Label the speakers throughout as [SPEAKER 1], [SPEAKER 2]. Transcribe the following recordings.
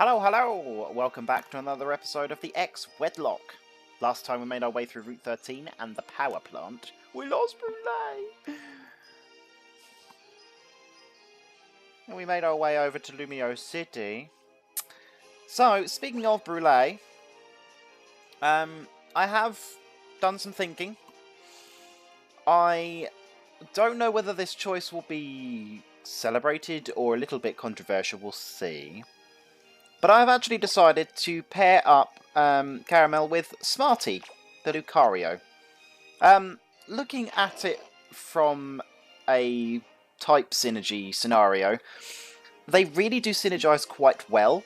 [SPEAKER 1] Hello, hello! Welcome back to another episode of the Wedlocke. Last time we made our way through Route 13 and the power plant. We lost Brulé! And we made our way over to Lumio City. So, speaking of Brulé, I have done some thinking. I don't know whether this choice will be celebrated or a little bit controversial, we'll see. But I've actually decided to pair up Caramel with Smarty, the Lucario. Looking at it from a type synergy scenario, they really do synergize quite well.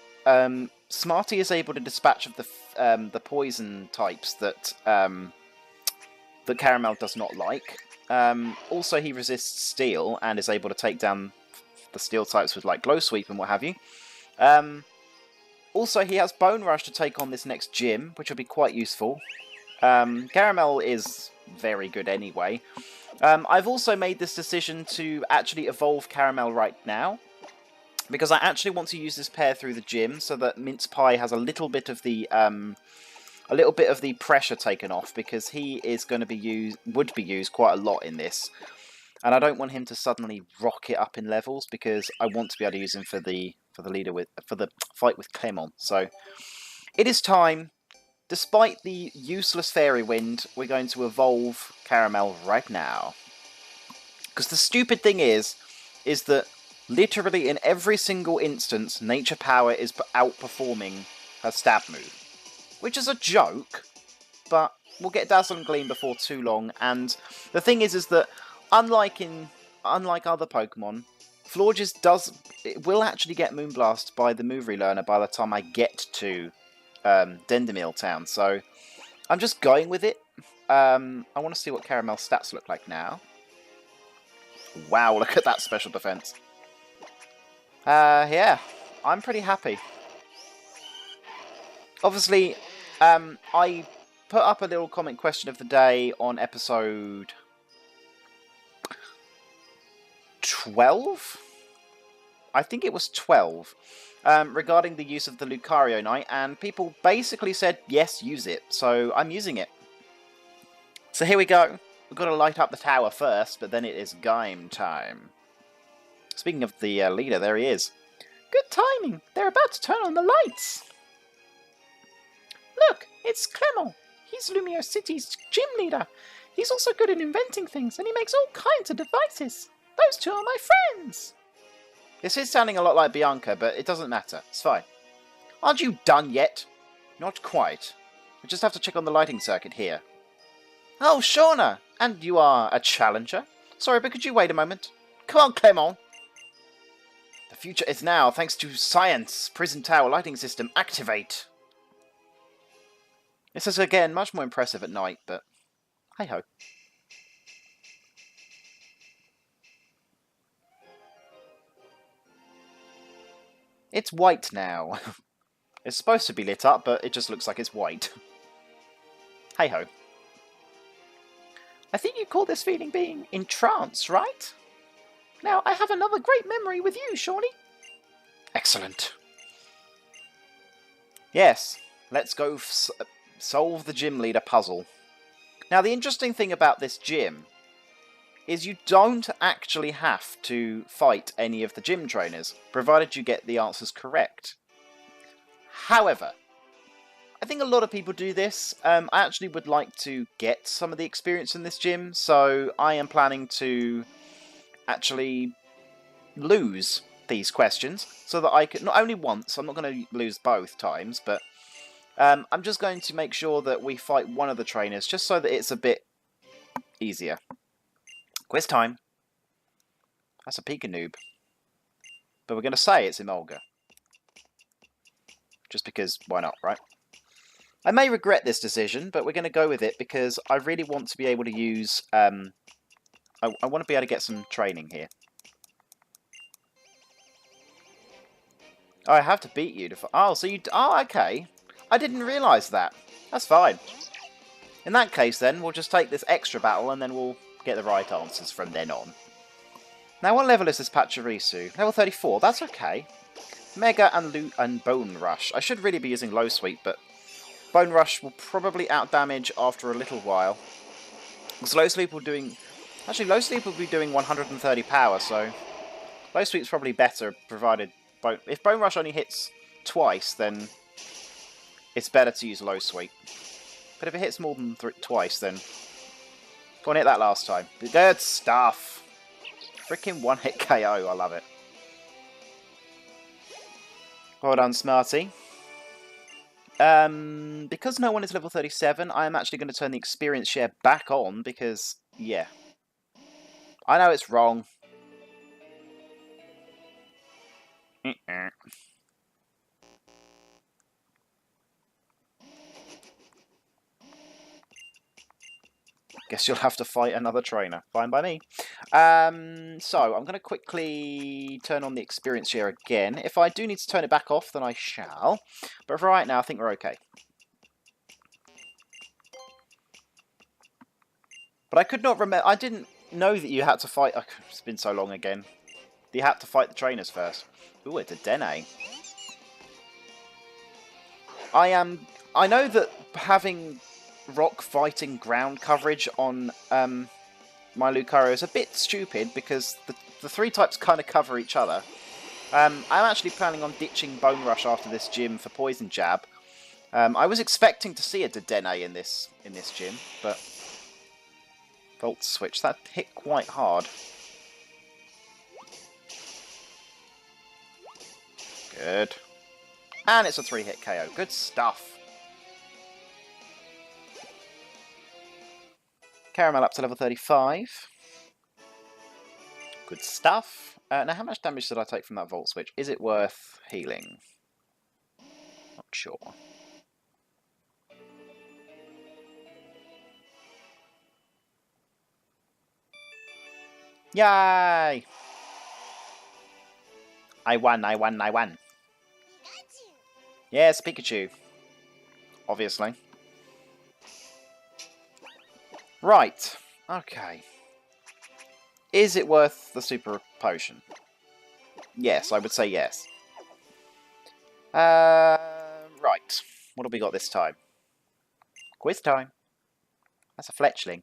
[SPEAKER 1] Smarty is able to dispatch of the poison types that that Caramel does not like. Also, he resists steel and is able to take down the steel types with like Glow Sweep and what have you. Also, he has Bone Rush to take on this next gym, which will be quite useful. Caramel is very good anyway. I've also made this decision to actually evolve Caramel right now, because I actually want to use this pair through the gym so that Mince Pie has a little bit of the pressure taken off, because he is going to would be used quite a lot in this, and I don't want him to suddenly rocket up in levels, because I want to be able to use him for the fight with Clemon. So it is time. Despite the useless Fairy Wind, we're going to evolve Caramel right now. Because the stupid thing is that literally in every single instance, Nature Power is outperforming her stab move. Which is a joke, but we'll get Dazzle and Gleam before too long. And the thing is that unlike other Pokemon, Florges will actually get Moonblast by the move relearner by the time I get to Dendermill Town. So I'm just going with it. I want to see what Caramel's stats look like now. Wow, look at that special defense. Yeah, I'm pretty happy. Obviously, I put up a little comment question of the day on episode 12? I think it was 12, regarding the use of the Lucario Knight, and people basically said, yes, use it, so I'm using it. So here we go. We've got to light up the tower first, but then it is game time. Speaking of the leader, there he is. Good timing! They're about to turn on the lights! Look, it's Clemon. He's Lumio City's gym leader. He's also good at inventing things, and he makes all kinds of devices. Those two are my friends! This is sounding a lot like Bianca, but it doesn't matter. It's fine. Aren't you done yet? Not quite. We just have to check on the lighting circuit here. Oh, Shauna! And you are a challenger? Sorry, but could you wait a moment? Come on, Clemon! The future is now, thanks to science. Prison Tower lighting system, activate! This is, again, much more impressive at night, but hey-ho. It's white now. It's supposed to be lit up, but it just looks like it's white. Hey-ho. I think you call this feeling being in trance, right? Now, I have another great memory with you, Shawnee. Excellent. Yes, let's go solve the gym leader puzzle. Now, the interesting thing about this gym is you don't actually have to fight any of the gym trainers, provided you get the answers correct. However, I think a lot of people do this. I actually would like to get some of the experience in this gym, so I am planning to actually lose these questions, so that I can, not only once, I'm not going to lose both times, but I'm just going to make sure that we fight one of the trainers, just so that it's a bit easier. Quiz time. That's a Peek-a-Noob. But we're going to say it's Emolga. Just because, why not, right? I may regret this decision, but we're going to go with it because I really want to be able to use... I want to be able to get some training here. Oh, I have to beat you to... Oh, so you... Oh, okay. I didn't realise that. That's fine. In that case, then, we'll just take this extra battle and then we'll get the right answers from then on. Now, what level is this Pachirisu? Level 34. That's okay. Mega and Bone Rush. I should really be using Low Sweep, but Bone Rush will probably outdamage after a little while. Because Low Sweep will doing... Actually, Low Sweep will be doing 130 power, so... Low Sweep's probably better, provided... If Bone Rush only hits twice, then... It's better to use Low Sweep. But if it hits more than twice, then... Go on, hit that last time. Good stuff! Freaking one-hit KO, I love it. Well done, Smarty. Because no one is level 37, I am actually going to turn the experience share back on, because, yeah. I know it's wrong. Guess you'll have to fight another trainer. Fine by me. So, I'm going to quickly turn on the experience share again. If I do need to turn it back off, then I shall. But for right now, I think we're okay. But I could not remember... I didn't know that you had to fight... Oh, it's been so long again. You had to fight the trainers first. Ooh, it's a Dene. I know that having rock fighting ground coverage on my Lucario is a bit stupid because the three types kind of cover each other. I'm actually planning on ditching Bone Rush after this gym for Poison Jab. I was expecting to see a Dedenne in this gym, but Volt Switch, that hit quite hard. Good. And it's a 3-hit KO. Good stuff. Caramel up to level 35. Good stuff. Now, how much damage did I take from that Volt Switch? Is it worth healing? Not sure. Yay! I won, I won, I won. Yes, Pikachu. Obviously. Right. Okay. Is it worth the Super Potion? Yes, I would say yes. Right. What have we got this time? Quiz time. That's a Fletchling.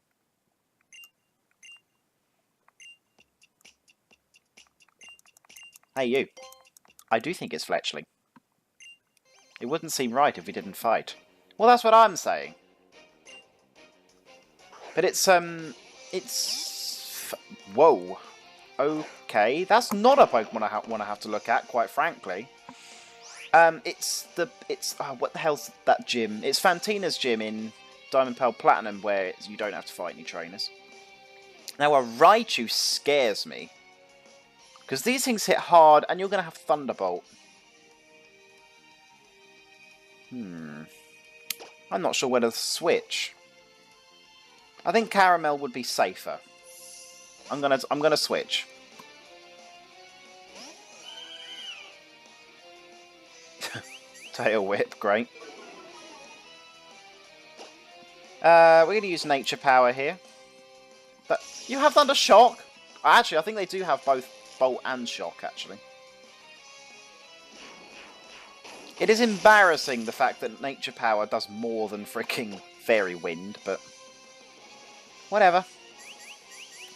[SPEAKER 1] Hey, you. I do think it's Fletchling. It wouldn't seem right if we didn't fight. Well, that's what I'm saying. But it's, whoa. Okay, that's not a Pokemon I want to have to look at, quite frankly. What the hell's that gym? It's Fantina's gym in Diamond Pearl Platinum, where you don't have to fight any trainers. Now, a Raichu scares me. Because these things hit hard, and you're going to have Thunderbolt. I'm not sure whether to switch. I think Caramel would be safer. I'm gonna switch. Tail Whip, great. We're gonna use Nature Power here. But you have Thunder Shock. Actually, I think they do have both Bolt and Shock. Actually, it is embarrassing the fact that Nature Power does more than freaking Fairy Wind, but. Whatever.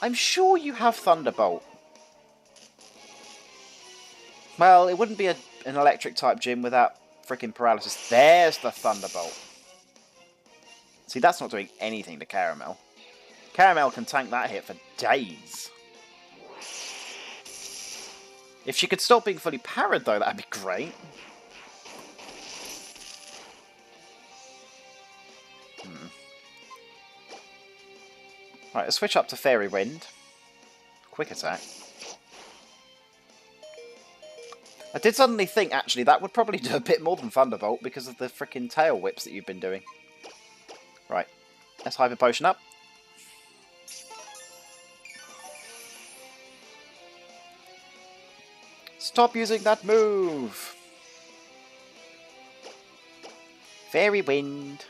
[SPEAKER 1] I'm sure you have Thunderbolt. Well, it wouldn't be an electric-type gym without frickin' paralysis. There's the Thunderbolt. See, that's not doing anything to Caramel. Caramel can tank that hit for days. If she could stop being fully parried, though, that'd be great. Right, let's switch up to Fairy Wind. Quick attack. I did suddenly think, actually, that would probably do a bit more than Thunderbolt because of the frickin' tail whips that you've been doing. Right, let's Hyper Potion up. Stop using that move! Fairy Wind.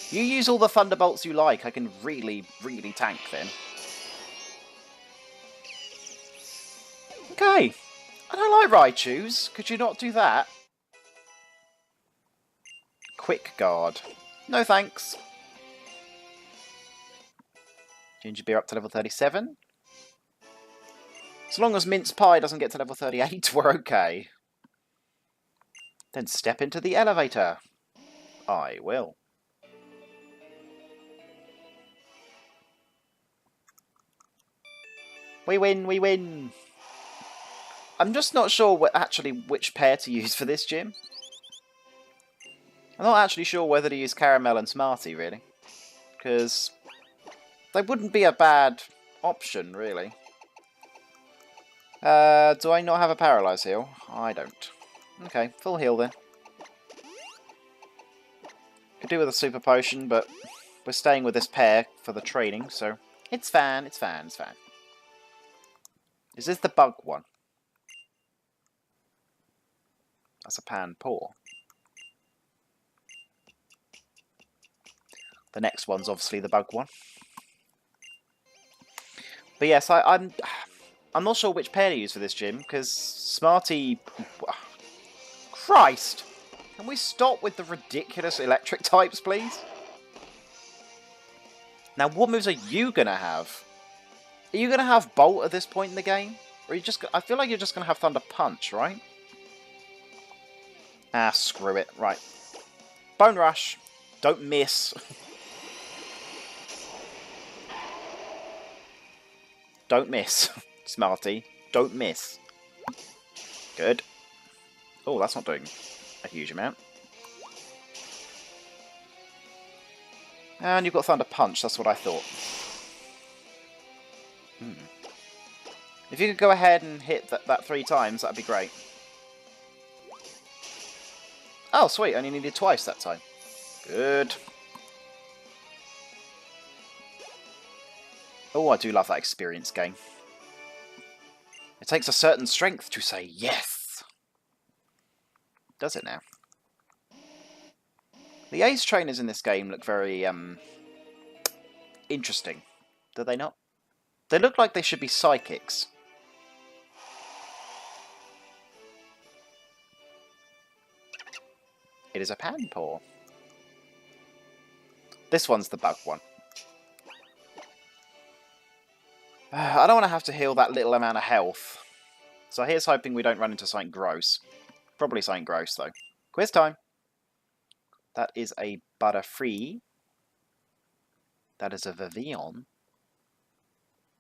[SPEAKER 1] You use all the Thunderbolts you like, I can really, really tank then. Okay. I don't like Raichus. Could you not do that? Quick guard. No thanks. Ginger beer up to level 37. As long as mince pie doesn't get to level 38, we're okay. Then step into the elevator. I will. We win, we win. I'm just not sure actually which pair to use for this gym. I'm not actually sure whether to use Caramel and Smarty, really. Because they wouldn't be a bad option, really. Do I not have a Paralyze heal? I don't. Okay, full heal then. Could do with a Super Potion, but we're staying with this pair for the training, so it's fine, it's fine, it's fine. Is this the bug one? That's a pan paw. The next one's obviously the bug one. But yes, I'm not sure which pair to use for this gym, because Smarty... Christ! Can we stop with the ridiculous electric types, please? Now, what moves are you going to have? Are you going to have Bolt at this point in the game? Or are you just... I feel like you're just going to have Thunder Punch, right? Ah, screw it. Right. Bone Rush. Don't miss. Don't miss. Smarty. Don't miss. Good. Oh, that's not doing a huge amount. And you've got Thunder Punch, that's what I thought. If you could go ahead and hit that 3 times, that'd be great. Oh, sweet, only needed twice that time. Good. Oh, I do love that experience game. It takes a certain strength to say yes. Does it now? The Ace trainers in this game look very, interesting. Do they not? They look like they should be psychics. It is a pan paw. This one's the bug one. I don't want to have to heal that little amount of health. So here's hoping we don't run into something gross. Probably something gross, though. Quiz time! That is a Butterfree. That is a Vivillon.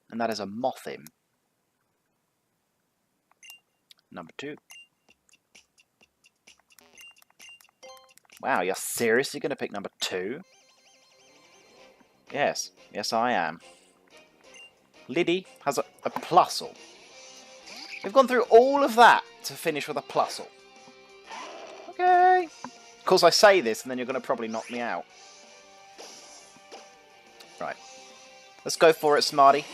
[SPEAKER 1] And that is a Mothim. Number 2. Wow, you're seriously going to pick number 2? Yes. Yes, I am. Liddy has a Plusle. We've gone through all of that to finish with a Plusle. Okay. Of course, I say this, and then you're going to probably knock me out. Right. Let's go for it, Smarty.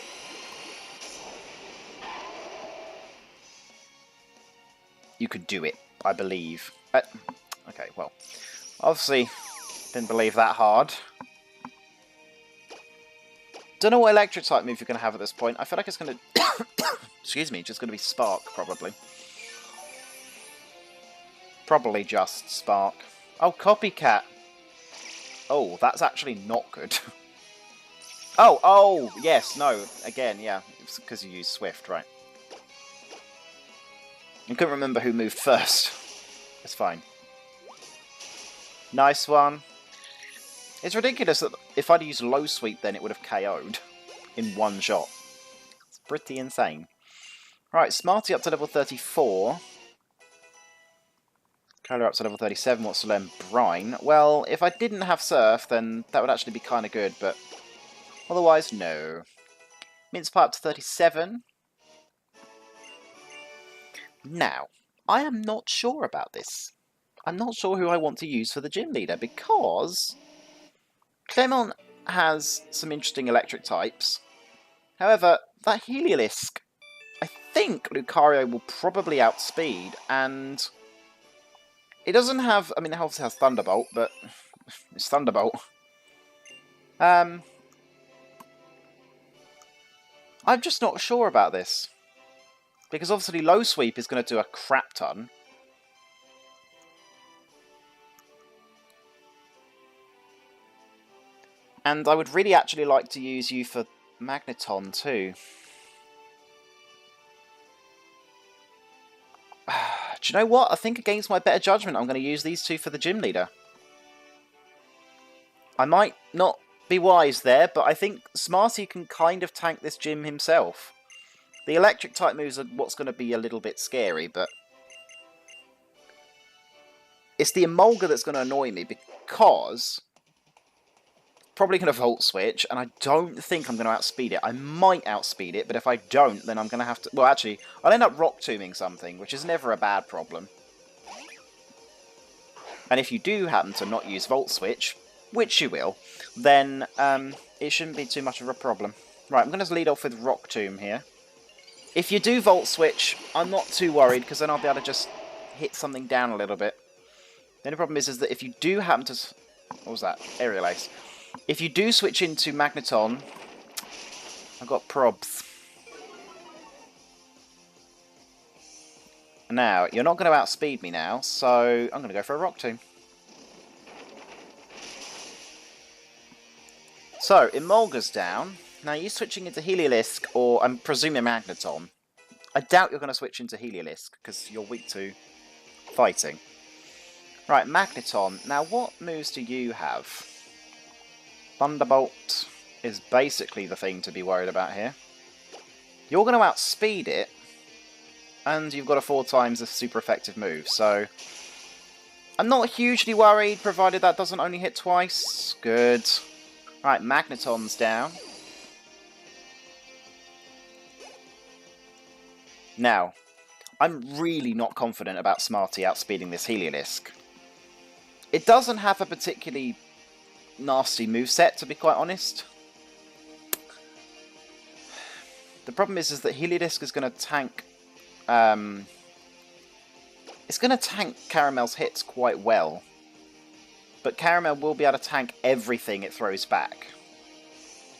[SPEAKER 1] You could do it, I believe. Okay, well, obviously didn't believe that hard. Don't know what electric type move you're going to have at this point. I feel like it's going to... excuse me, just going to be Spark, probably. Probably just Spark. Oh, Copycat. Oh, that's actually not good. Oh, yes, no. Again, yeah, it's because you used Swift, right. I couldn't remember who moved first. It's fine. Nice one. It's ridiculous that if I'd used Low Sweep then it would have KO'd in one shot. It's pretty insane. Right, Smarty up to level 34. Kyler up to level 37, wants to learn Brine. Well, if I didn't have Surf, then that would actually be kind of good, but otherwise, no. Mince Pie up to 37. Now, I am not sure about this. I'm not sure who I want to use for the gym leader, because Clement has some interesting electric types. However, that Heliolisk, I think Lucario will probably outspeed, and it doesn't have... I mean, it obviously has Thunderbolt, but it's Thunderbolt. I'm just not sure about this. Because obviously low sweep is going to do a crap ton. And I would really actually like to use you for Magneton too. Do you know what? I think against my better judgment, I'm going to use these two for the gym leader. I might not be wise there, but I think Smarty can kind of tank this gym himself. The electric type moves are what's going to be a little bit scary, but it's the Emolga that's going to annoy me because probably going to Volt Switch, and I don't think I'm going to outspeed it. I might outspeed it, but if I don't, then I'm going to have to... Well, actually, I'll end up Rock Tombing something, which is never a bad problem. And if you do happen to not use Volt Switch, which you will, then it shouldn't be too much of a problem. Right, I'm going to lead off with Rock Tomb here. If you do Volt Switch, I'm not too worried, because then I'll be able to just hit something down a little bit. The only problem is that if you do happen to... What was that? Aerial Ace. If you do switch into Magneton... I've got probs. Now, you're not going to outspeed me now, so I'm going to go for a Rock Tomb. So, Emolga's down. Now, you're switching into Heliolisk, or I'm presuming Magneton. I doubt you're going to switch into Heliolisk, because you're weak to fighting. Right, Magneton. Now, what moves do you have? Thunderbolt is basically the thing to be worried about here. You're going to outspeed it, and you've got a 4 times a super effective move, so... I'm not hugely worried, provided that doesn't only hit twice. Good. Right, Magneton's down. Now, I'm really not confident about Smarty outspeeding this Heliolisk. It doesn't have a particularly nasty moveset, to be quite honest. The problem is that Heliolisk is going to tank... it's going to tank Caramel's hits quite well. But Caramel will be able to tank everything it throws back.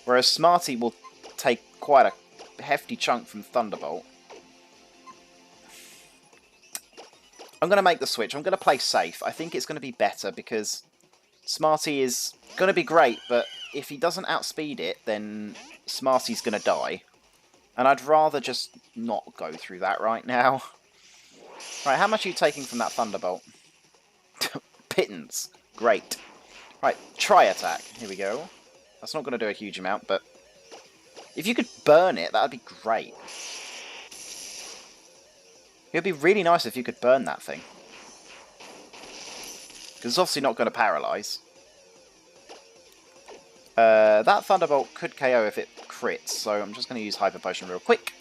[SPEAKER 1] Whereas Smarty will take quite a hefty chunk from Thunderbolt. I'm going to make the switch. I'm going to play safe. I think it's going to be better because Smarty is going to be great, but if he doesn't outspeed it, then Smarty's going to die. And I'd rather just not go through that right now. Right, how much are you taking from that Thunderbolt? Pittance. Great. Right, try attack. Here we go. That's not going to do a huge amount, but if you could burn it, that would be great. It would be really nice if you could burn that thing. Because it's obviously not going to paralyze. That Thunderbolt could KO if it crits, so I'm just going to use Hyper Potion real quick.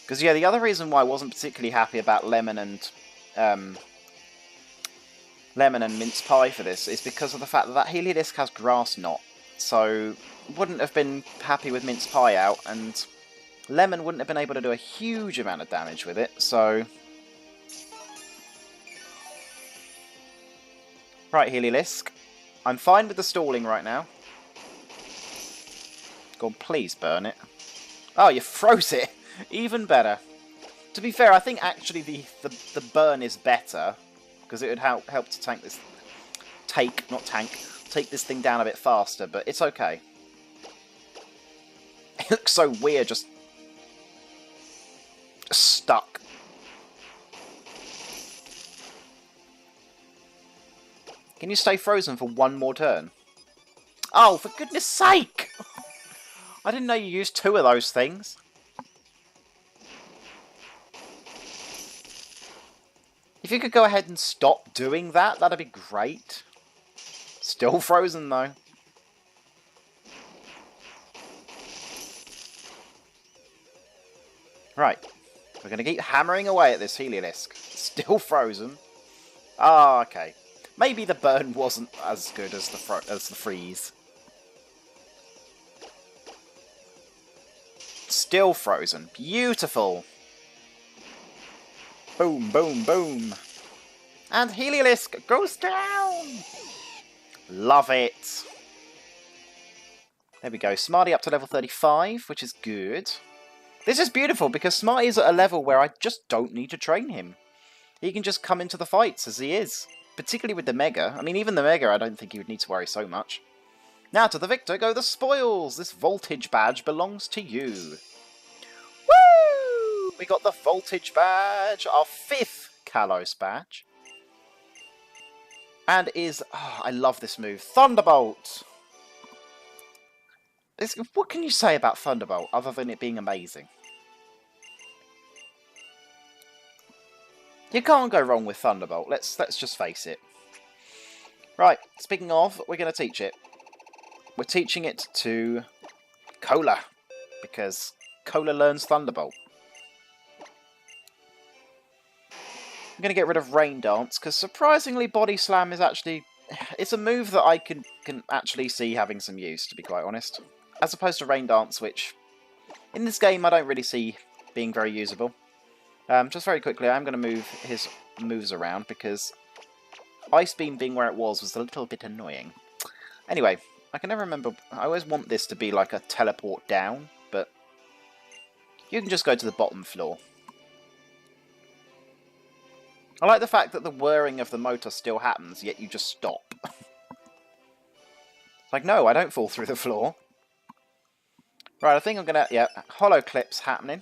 [SPEAKER 1] Because, yeah, the other reason why I wasn't particularly happy about Lemon and Mince Pie for this is because of the fact that that Heliolisk has Grass Knot. So, wouldn't have been happy with Mince Pie out, and Lemon wouldn't have been able to do a huge amount of damage with it, so... Right, Heliolisk. I'm fine with the stalling right now. Go on, please burn it. Oh, you froze it! Even better. To be fair, I think actually the burn is better, because it would help to tank this... Take this thing down a bit faster, but it's okay. It looks so weird, just stuck. Can you stay frozen for one more turn? Oh, for goodness sake! I didn't know you used 2 of those things. If you could go ahead and stop doing that, that'd be great. Still frozen, though. Right. We're going to keep hammering away at this Heliolisk. Still frozen. Ah, okay. Maybe the burn wasn't as good as the freeze. Still frozen. Beautiful. Boom, boom, boom. And Heliolisk goes down! Love it. There we go. Smarty up to level 35, which is good. This is beautiful because Smarty's at a level where I just don't need to train him. He can just come into the fights as he is. Particularly with the Mega. I mean, even the Mega, I don't think he would need to worry so much. Now to the victor go the spoils. This voltage badge belongs to you. Woo! We got the voltage badge, our 5th Kalos badge. And is... Oh, I love this move. Thunderbolt! What can you say about Thunderbolt other than it being amazing? You can't go wrong with Thunderbolt. Let's just face it. Right, speaking of, we're going to teach it. We're teaching it to Cola, because Cola learns Thunderbolt. I'm going to get rid of Rain Dance, because surprisingly Body Slam is actually... It's a move that I can actually see having some use, to be quite honest. As opposed to Rain Dance, which in this game I don't really see being very usable. Just very quickly, I'm going to move his moves around, because Ice Beam being where it was a little bit annoying. Anyway, I can never remember... I always want this to be like a teleport down, but you can just go to the bottom floor. I like the fact that the whirring of the motor still happens, yet you just stop. Like, no, I don't fall through the floor. Right, I think I'm going to... Yeah, Hollow Clips happening.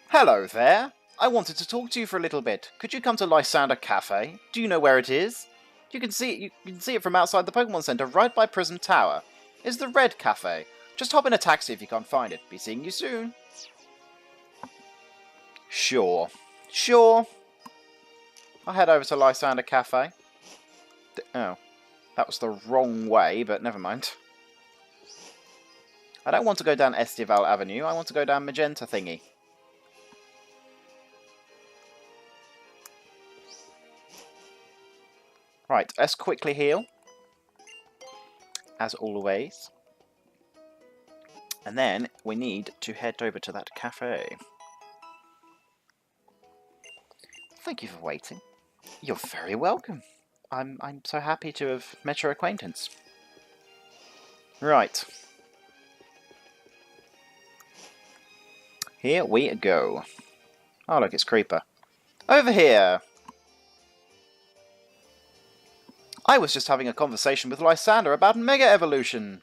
[SPEAKER 1] Hello there. I wanted to talk to you for a little bit. Could you come to Lysander Cafe? Do you know where it is? You can see it from outside the Pokemon Center, right by Prism Tower. It's the Red Cafe. Just hop in a taxi if you can't find it. Be seeing you soon. Sure. Sure. I'll head over to Lysander Cafe. Oh. That was the wrong way, but never mind. I don't want to go down Estival Avenue. I want to go down Magenta Thingy. Right, let's quickly heal. As always. And then we need to head over to that cafe. Thank you for waiting. You're very welcome. I'm so happy to have met your acquaintance. Right. Here we go. Oh look, it's Creeper. Over here! I was just having a conversation with Lysander about Mega Evolution.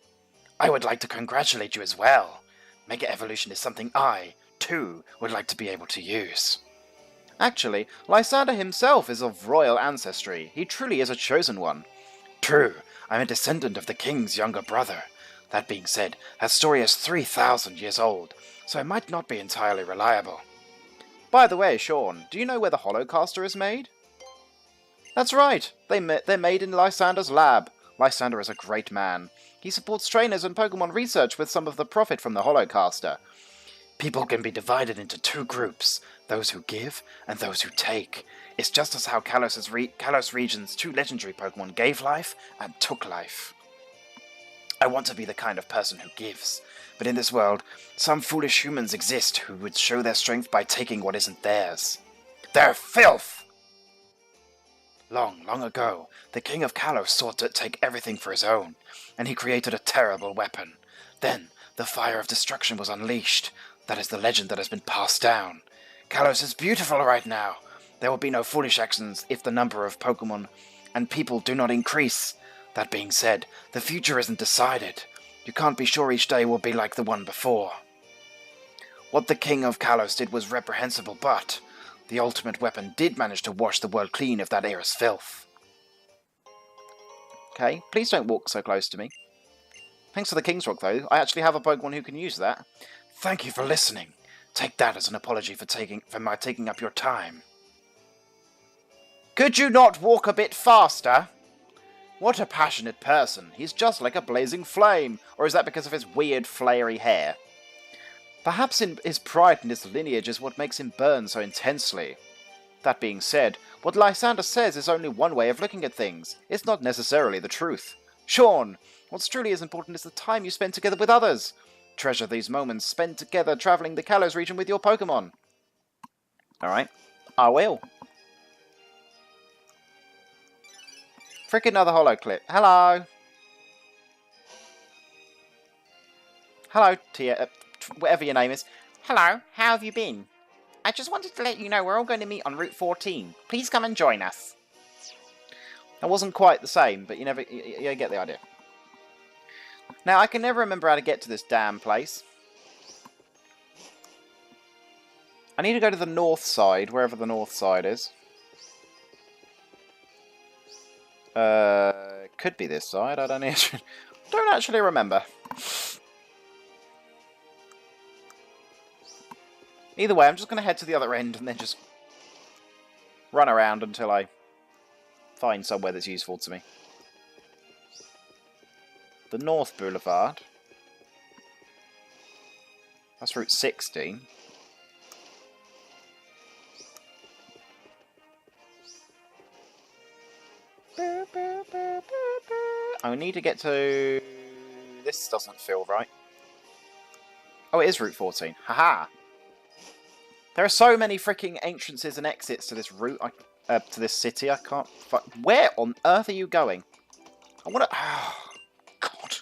[SPEAKER 1] I would like to congratulate you as well. Mega Evolution is something I, too, would like to be able to use. Actually, Lysander himself is of royal ancestry. He truly is a chosen one. True, I'm a descendant of the king's younger brother. That being said, that story is 3,000 years old, so it might not be entirely reliable. By the way, Sean, do you know where the Holocaster is made? That's right, they're made in Lysander's lab. Lysander is a great man. He supports trainers and Pokemon research with some of the profit from the Holocaster. People can be divided into 2 groups, those who give and those who take. It's just as how Kalos region's 2 legendary Pokemon gave life and took life. I want to be the kind of person who gives, but in this world, some foolish humans exist who would show their strength by taking what isn't theirs. They're filth! Long, long ago, the King of Kalos sought to take everything for his own, and he created a terrible weapon. Then, the fire of destruction was unleashed. That is the legend that has been passed down. Kalos is beautiful right now. There will be no foolish actions if the number of Pokemon and people do not increase. That being said, the future isn't decided. You can't be sure each day will be like the one before. What the King of Kalos did was reprehensible, but the ultimate weapon did manage to wash the world clean of that era's filth. Okay, please don't walk so close to me. Thanks for the King's Rock, though. I actually have a Pokemon who can use that. Thank you for listening. Take that as an apology for my taking up your time. Could you not walk a bit faster? What a passionate person. He's just like a blazing flame. Or is that because of his weird, flary hair? Perhaps his pride in his lineage is what makes him burn so intensely. That being said, what Lysander says is only one way of looking at things. It's not necessarily the truth. Sean, what's truly as important is the time you spend together with others. Treasure these moments spent together travelling the Kalos region with your Pokemon. Alright, I will. Frick another hollow clip. Hello. Hello, Tia. Whatever your name is. Hello, how have you been? I just wanted to let you know we're all going to meet on Route 14. Please come and join us. That wasn't quite the same, but you get the idea. Now, I can never remember how to get to this damn place. I need to go to the north side, wherever the north side is. Could be this side, I don't actually remember. Either way, I'm just going to head to the other end and then just run around until I find somewhere that's useful to me. The North Boulevard. That's Route 16. I need to get to... This doesn't feel right. Oh, it is Route 14. Haha! There are so many freaking entrances and exits to this route, to this city. I can't... Where on earth are you going? I want to... Oh, God.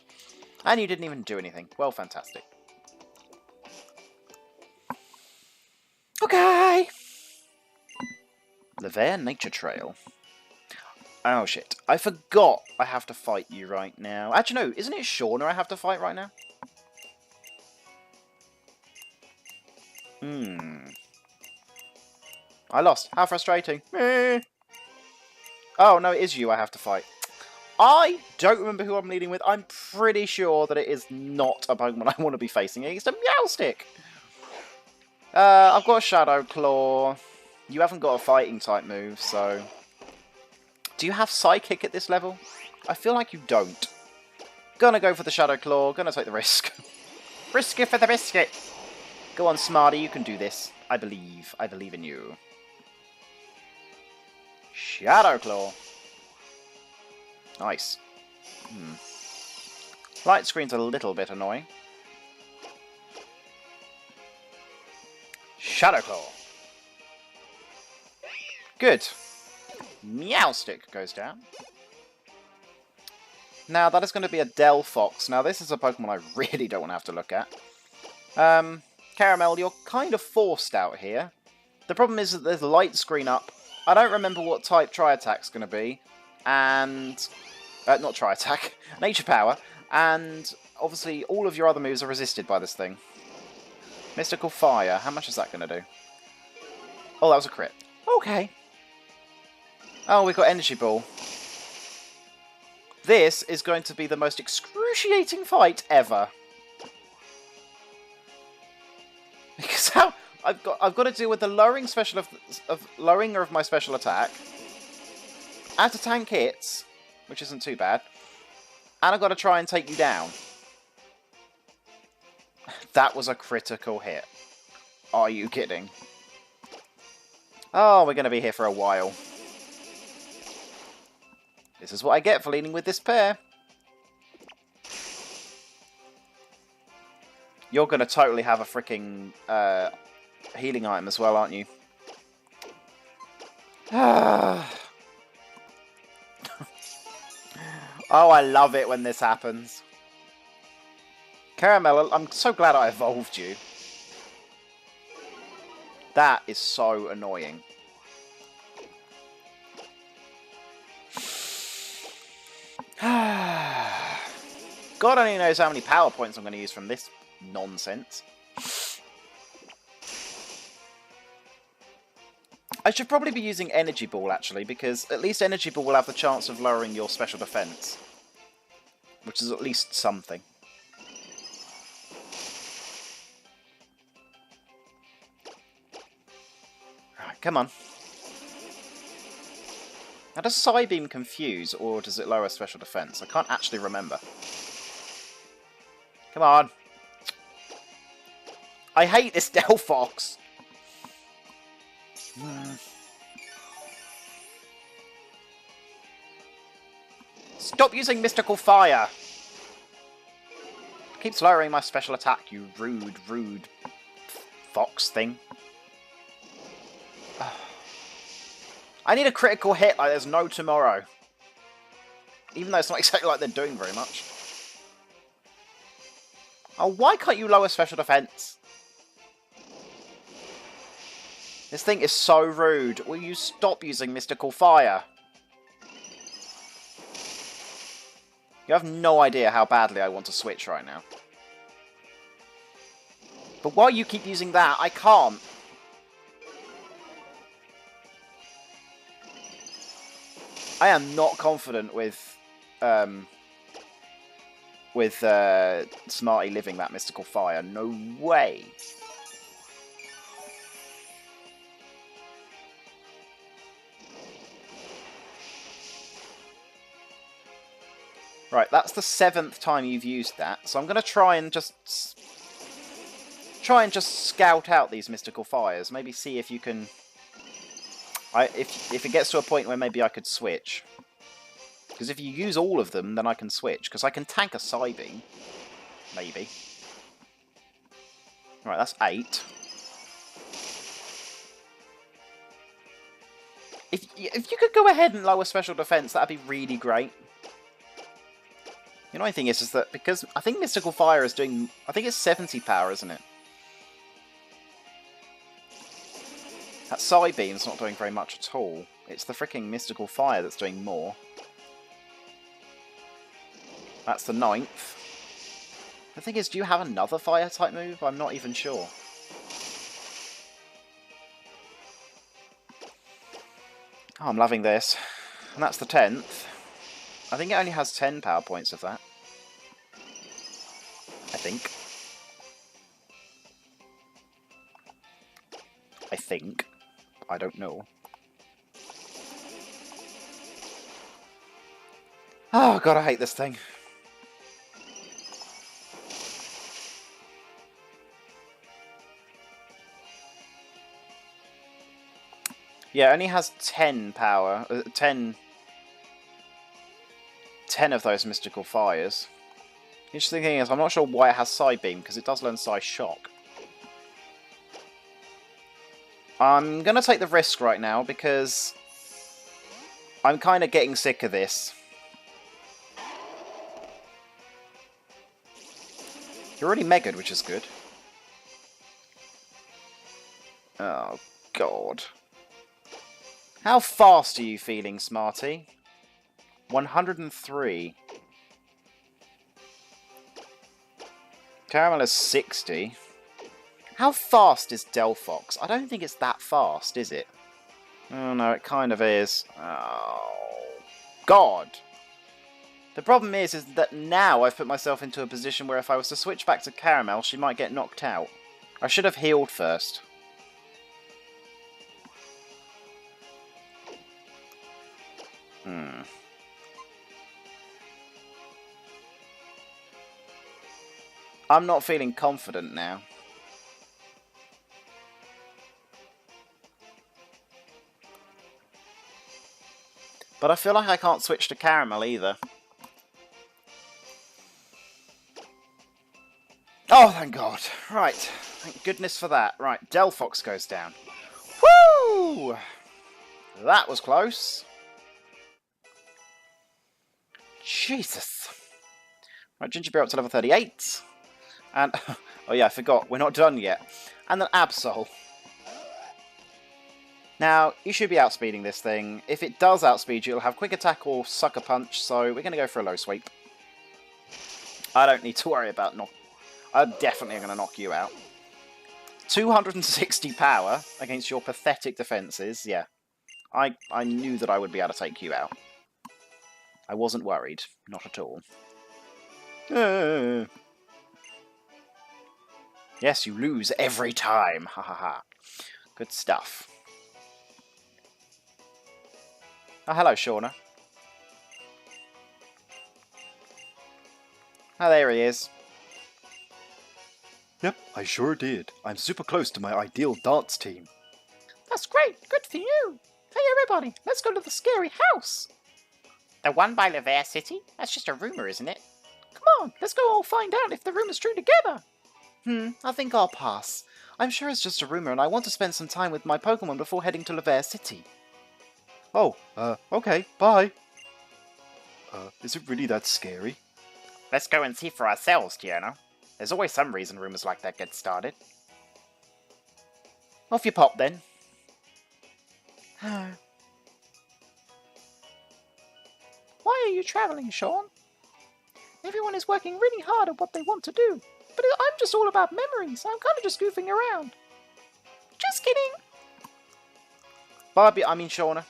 [SPEAKER 1] And you didn't even do anything. Well, fantastic. Okay. Levair Nature Trail. Oh, shit. I forgot I have to fight you right now. Actually, no. Isn't it Shauna I have to fight right now? I lost. How frustrating. Oh, no, it is you I have to fight. I don't remember who I'm leading with. I'm pretty sure that it is not a Pokemon I want to be facing. It's a Meowstic. I've got a Shadow Claw. You haven't got a fighting type move, so... Do you have Psychic at this level? I feel like you don't. Gonna go for the Shadow Claw. Gonna take the risk. Risk it for the biscuit. Go on, Smarty. You can do this. I believe. I believe in you. Shadow Claw. Nice. Light screen's a little bit annoying. Shadow Claw. Good. Meowstic goes down. Now, that is going to be a Delphox. Now, this is a Pokemon I really don't want to have to look at. Caramel, you're kind of forced out here. The problem is that there's a light screen up. I don't remember what type Tri-Attack's going to be. And... not Tri-Attack. Nature Power. And, obviously, all of your other moves are resisted by this thing. Mystical Fire. How much is that going to do? Oh, that was a crit. Okay. Oh, we've got Energy Ball. This is going to be the most excruciating fight ever. Because how I've got to deal with the lowering lowering of my special attack. I have to tank hits, which isn't too bad. And I've got to try and take you down. That was a critical hit. Are you kidding? Oh, we're going to be here for a while. This is what I get for leading with this pair. You're going to totally have a freaking healing item as well, aren't you? Oh, I love it when this happens. Caramel, I'm so glad I evolved you. That is so annoying. God only knows how many power points I'm going to use from this nonsense. I should probably be using Energy Ball, actually, because at least Energy Ball will have the chance of lowering your special defense. Which is at least something. Right, come on. Now, does Psybeam confuse, or does it lower special defense? I can't actually remember. Come on. I hate this Delphox. Stop using Mystical Fire. Keeps lowering my special attack, you rude fox thing. I need a critical hit like there's no tomorrow. Even though it's not exactly like they're doing very much. Oh, why can't you lower special defense? This thing is so rude. Will you stop using mystical fire? You have no idea how badly I want to switch right now. But while you keep using that, I can't. I am not confident with Smarty living that mystical fire. No way. Right, that's the 7th time you've used that, so I'm going to try and just scout out these mystical fires. Maybe see if you can. If it gets to a point where maybe I could switch, because if you use all of them, then I can switch. Because I can tank a Psybeam, maybe. Right, that's 8. If you could go ahead and lower special defense, that'd be really great. The annoying thing is that because I think Mystical Fire is doing, I think it's 70 power, isn't it? That Psybeam's not doing very much at all. It's the freaking Mystical Fire that's doing more. That's the 9th. The thing is, do you have another fire type move? I'm not even sure. Oh, I'm loving this. And that's the 10th. I think it only has 10 power points of that. I think. I don't know. Oh god, I hate this thing. Yeah, it only has 10 power. 10 of those mystical fires. The interesting thing is, I'm not sure why it has Psybeam, because it does learn Psy Shock. I'm going to take the risk right now, because I'm kind of getting sick of this. You're already Megaed, which is good. Oh, God. How fast are you feeling, Smarty? 103. Caramel is 60. How fast is Delphox? I don't think it's that fast, is it? Oh no, it kind of is. Oh, God. The problem is that now I've put myself into a position where if I was to switch back to Caramel, she might get knocked out. I should have healed first. I'm not feeling confident now. But I feel like I can't switch to Caramel either. Oh, thank God. Right. Thank goodness for that. Right, Delphox goes down. Woo! That was close. Jesus. Right, Gingerbeer up to level 38. And, oh yeah, I forgot, we're not done yet. And then Absol. Now, you should be outspeeding this thing. If it does outspeed you, it'll have Quick Attack or Sucker Punch, so we're going to go for a low sweep. I don't need to worry about I'm definitely going to knock you out. 260 power against your pathetic defences, yeah. I knew that I would be able to take you out. I wasn't worried, not at all. Yes, you lose every time. Ha ha ha. Good stuff. Oh, hello, Shauna. Oh, there he is.
[SPEAKER 2] Yep, I sure did. I'm super close to my ideal dance team.
[SPEAKER 1] That's great. Good for you. Hey, everybody. Let's go to the scary house. The one by Lever City? That's just a rumour, isn't it? Come on, let's go all find out if the rumour's true together. I think I'll pass. I'm sure it's just a rumour and I want to spend some time with my Pokémon before heading to Lever City.
[SPEAKER 2] Oh, okay, bye. Is it really that scary?
[SPEAKER 1] Let's go and see for ourselves, Giano. There's always some reason rumours like that get started. Off you pop, then. Why are you travelling, Sean? Everyone is working really hard at what they want to do, but I'm just all about memories. I'm kind of just goofing around. Just kidding. Barbie, I mean Shauna.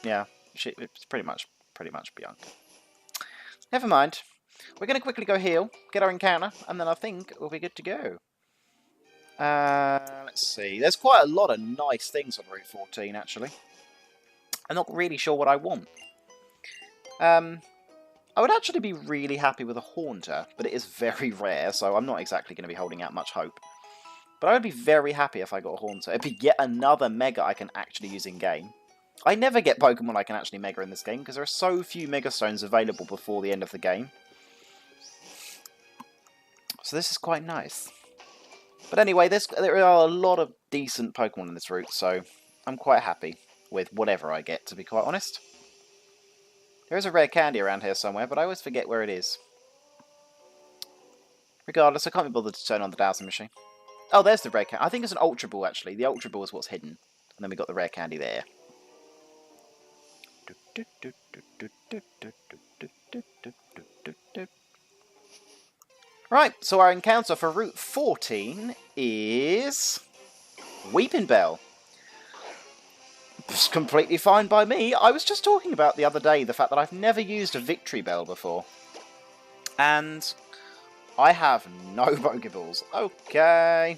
[SPEAKER 1] Yeah, it's pretty much Bianca. Never mind. We're going to quickly go heal, get our encounter, and then I think we'll be good to go. Let's see. There's quite a lot of nice things on Route 14, actually. I'm not really sure what I want. I would actually be really happy with a Haunter, but it is very rare, so I'm not exactly going to be holding out much hope. But I would be very happy if I got a Haunter. It'd be yet another Mega I can actually use in-game. I never get Pokemon I can actually Mega in this game, because there are so few Mega Stones available before the end of the game. So this is quite nice. But anyway, there are a lot of decent Pokemon in this route, so I'm quite happy with whatever I get, to be quite honest. There is a rare candy around here somewhere, but I always forget where it is. Regardless, I can't be bothered to turn on the dowsing machine. Oh, there's the rare candy. I think it's an Ultra Ball, actually. The Ultra Ball is what's hidden. And then we got the rare candy there. Right, so our encounter for Route 14 is Weeping Bell. It's completely fine by me. I was just talking about the other day the fact that I've never used a Victory Bell before. And I have no Pokeballs. Okay.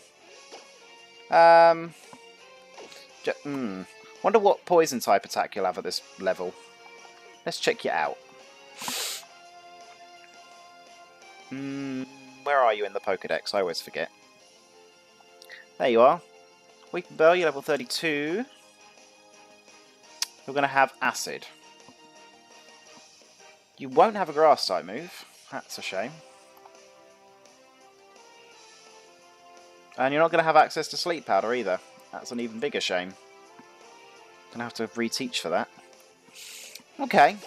[SPEAKER 1] Wonder what poison type attack you'll have at this level. Let's check you out. Where are you in the Pokedex? I always forget. There you are. Weeping Bell, you're level 32. You're going to have Acid. You won't have a Grass type move. That's a shame. And you're not going to have access to Sleep Powder either. That's an even bigger shame. Gonna have to reteach for that. Okay.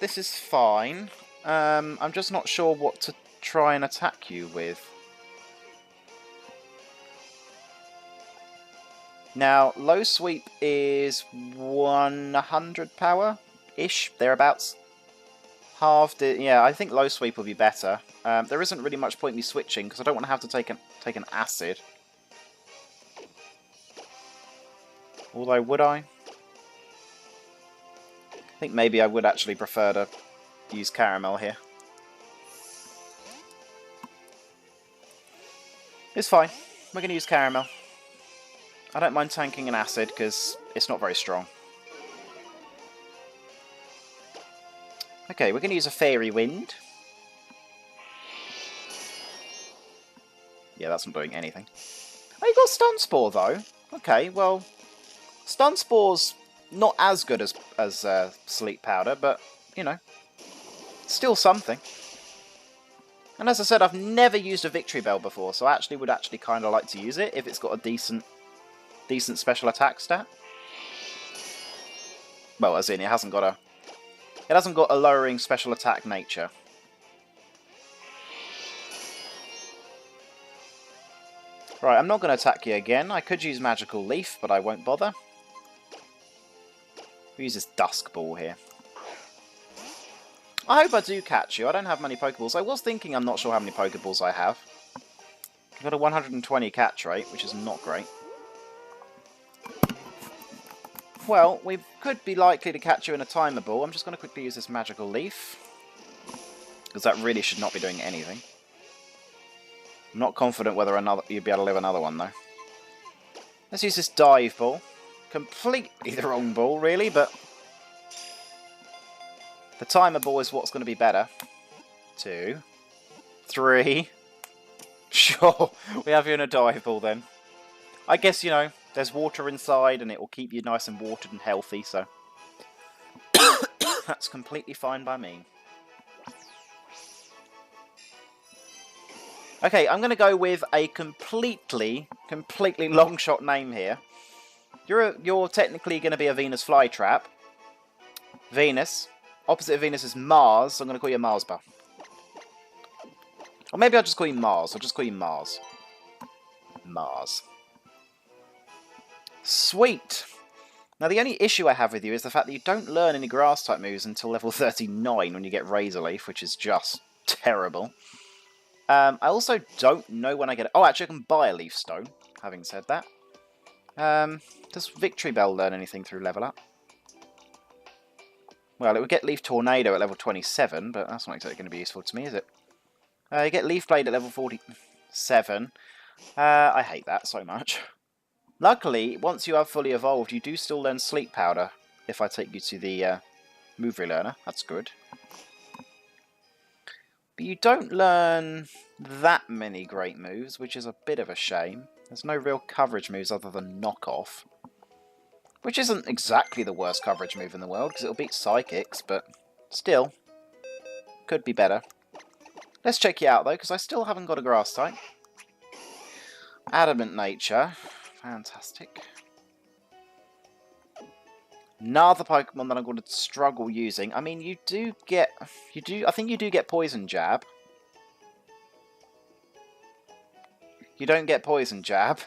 [SPEAKER 1] This is fine. I'm just not sure what to try and attack you with. Now, Low Sweep is 100 power-ish, thereabouts. Halved it. Yeah, I think Low Sweep will be better. There isn't really much point in me switching, because I don't want to have to take an Acid. Although, would I? I think maybe I would actually prefer to use Caramel here. It's fine. We're going to use Caramel. I don't mind tanking an Acid, because it's not very strong. Okay, we're going to use a Fairy Wind. Yeah, that's not doing anything. Oh, you got Stun Spore, though. Okay, well, Stun Spore's not as good as Sleep Powder, but, you know, still something. And as I said, I've never used a Victory Bell before, so I would kind of like to use it if it's got a decent special attack stat. Well, as in, it hasn't got a lowering special attack nature. Right, I'm not going to attack you again. I could use Magical Leaf, but I won't bother. We'll use this Dusk Ball here. I hope I do catch you. I don't have many Pokeballs. I was thinking I'm not sure how many Pokeballs I have. I've got a 120 catch rate, which is not great. Well, we could be likely to catch you in a Timer Ball. I'm just going to quickly use this Magical Leaf, because that really should not be doing anything. I'm not confident whether you'd be able to live another one, though. Let's use this Dive Ball. Completely the wrong ball, really, but the Timer Ball is what's going to be better. 2, 3. Sure, we have you in a Dive Ball, then. I guess, you know, there's water inside, and it will keep you nice and watered and healthy, so that's completely fine by me. Okay, I'm going to go with a completely long shot name here. You're technically going to be a Venus Flytrap. Venus, Opposite of Venus is Mars, so I'm going to call you a Mars bar. Or maybe I'll just call you Mars. I'll just call you Mars. Mars. Sweet. Now, the only issue I have with you is the fact that you don't learn any Grass-type moves until level 39 when you get Razor Leaf, which is just terrible. I also don't know when I get... Oh, actually, I can buy a Leaf Stone, having said that. Does Victory Bell learn anything through level up? Well, it would get Leaf Tornado at level 27, but that's not exactly going to be useful to me, is it? You get Leaf Blade at level 47. I hate that so much. Luckily, once you have fully evolved, you do still learn Sleep Powder if I take you to the Move Relearner. That's good. But you don't learn that many great moves, which is a bit of a shame. There's no real coverage moves other than Knock Off. Which isn't exactly the worst coverage move in the world, because it'll beat Psychics, but still, could be better. Let's check you out, though, because I still haven't got a Grass type. Adamant Nature. Fantastic. Another Pokemon that I'm going to struggle using. I mean, I think you do get Poison Jab. You don't get Poison Jab.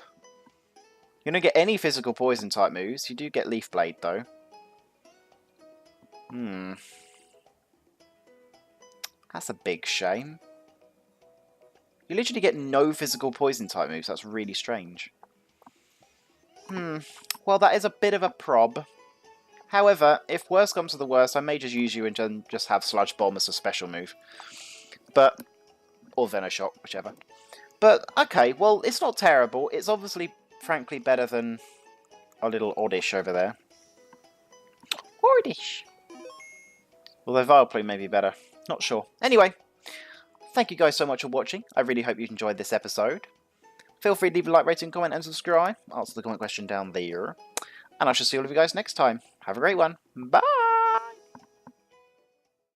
[SPEAKER 1] You don't get any physical poison type moves. You do get Leaf Blade, though. That's a big shame. You literally get no physical poison type moves. That's really strange. Well, that is a bit of a prob. However, if worse comes to the worst, I may just use you and just have Sludge Bomb as a special move. Or Venoshock, whichever. But, okay, well, it's not terrible. It's obviously, frankly, better than our little Oddish over there. Oddish! Although Vileplume may be better. Not sure. Anyway, thank you guys so much for watching. I really hope you enjoyed this episode. Feel free to leave a like, rating, comment, and subscribe. Answer the comment question down there. And I shall see all of you guys next time. Have a great one. Bye!